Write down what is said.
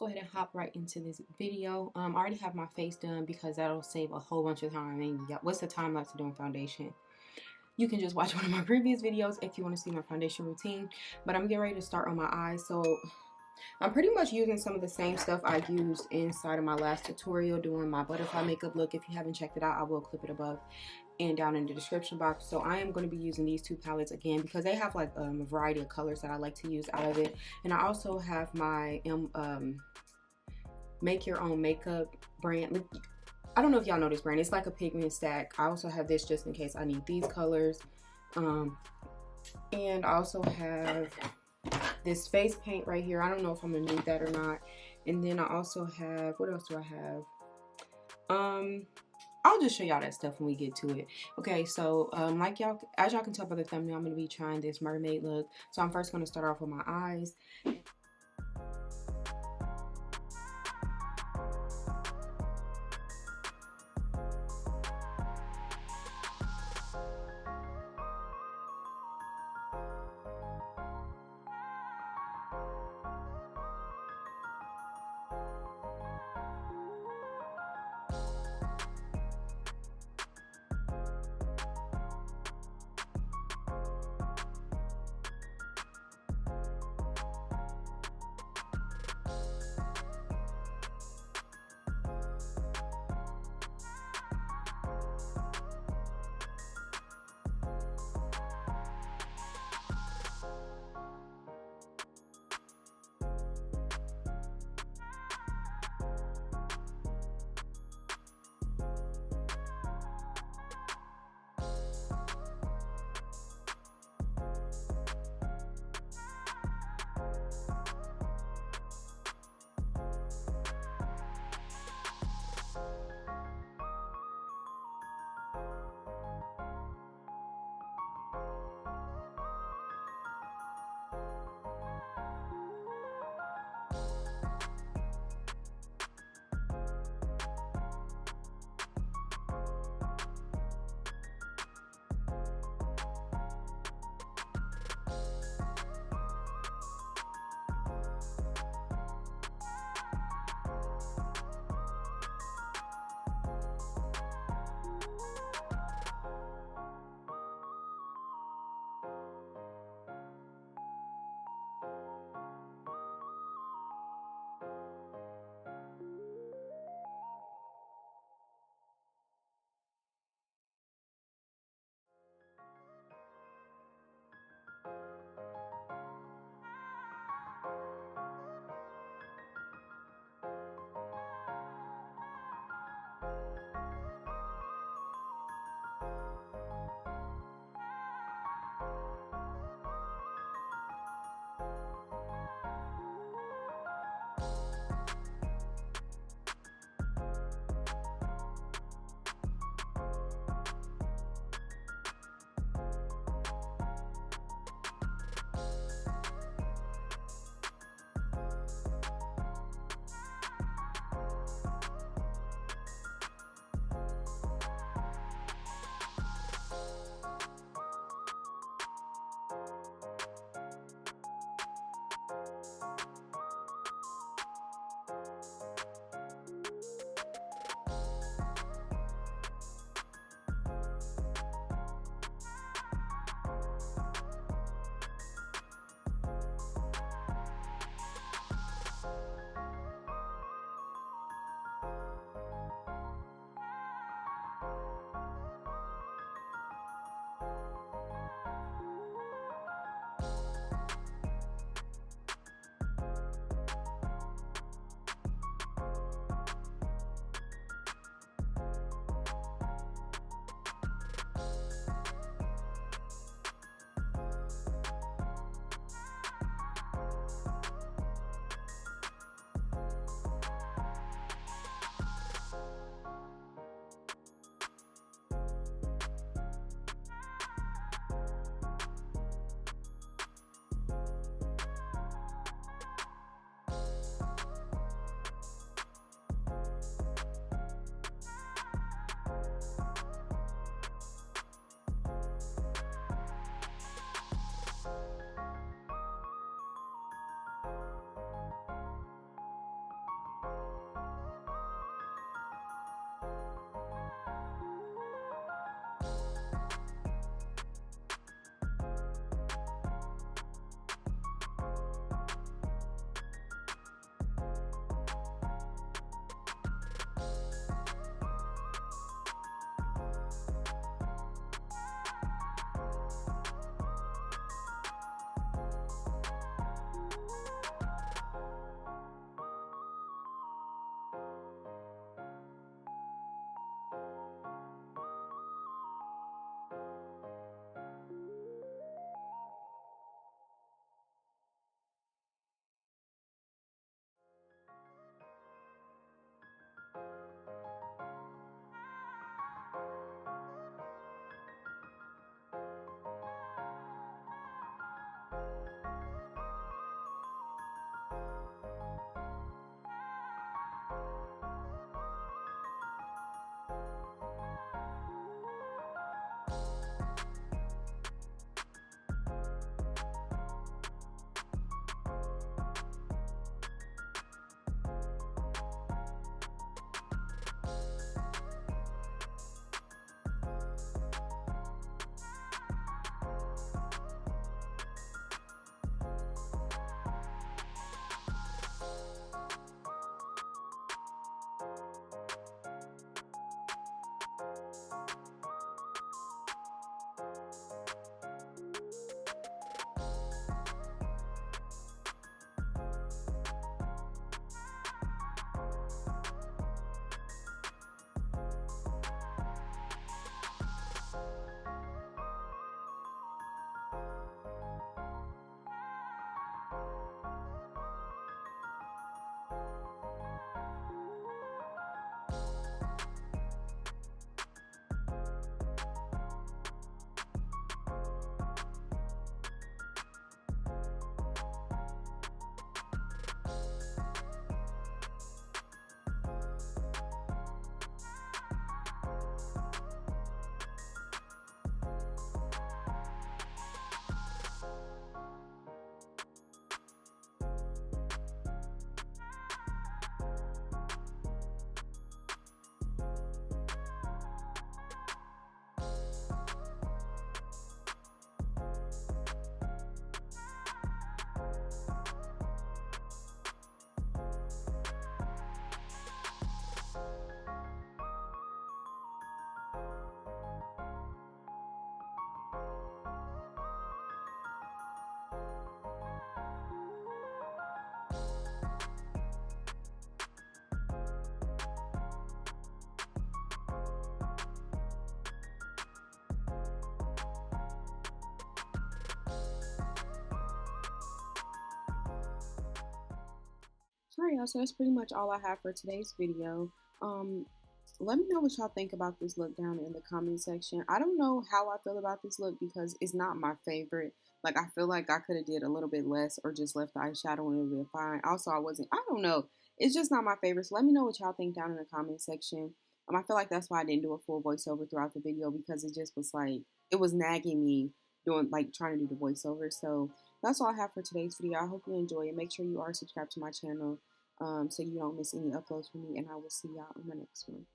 go ahead and hop right into this video. I already have my face done because that'll save a whole bunch of time. I mean, what's the time lapse of doing foundation? You can just watch one of my previous videos if you want to see my foundation routine. But I'm getting ready to start on my eyes. So I'm pretty much using some of the same stuff I used inside of my last tutorial doing my butterfly makeup look. If you haven't checked it out, I will clip it above and down in the description box. So I am going to be using these two palettes again because they have like a variety of colors that I like to use out of it. And I also have my Make Your Own Makeup brand. I don't know if y'all know this brand. It's like a pigment stack. I also have this just in case I need these colors. And I also have this face paint right here. I don't know if I'm gonna need that or not. And then I also have, what else do I have? I'll just show y'all that stuff when we get to it. Okay, so like y'all, as y'all can tell by the thumbnail, I'm gonna be trying this mermaid look. So I'm first gonna start off with my eyes. Alright, y'all, so that's pretty much all I have for today's video. Um, Let me know what y'all think about this look down in the comment section. I don't know how I feel about this look because it's not my favorite. Like, I feel like I could have did a little bit less or just left the eyeshadow and it would have been fine. Also, I don't know. It's just not my favorite. So let me know what y'all think down in the comment section. I feel like that's why I didn't do a full voiceover throughout the video because it just was like, it was nagging me doing, like, trying to do the voiceover. So that's all I have for today's video. I hope you enjoy it. Make sure you are subscribed to my channel so you don't miss any uploads from me. And I will see y'all in the next one.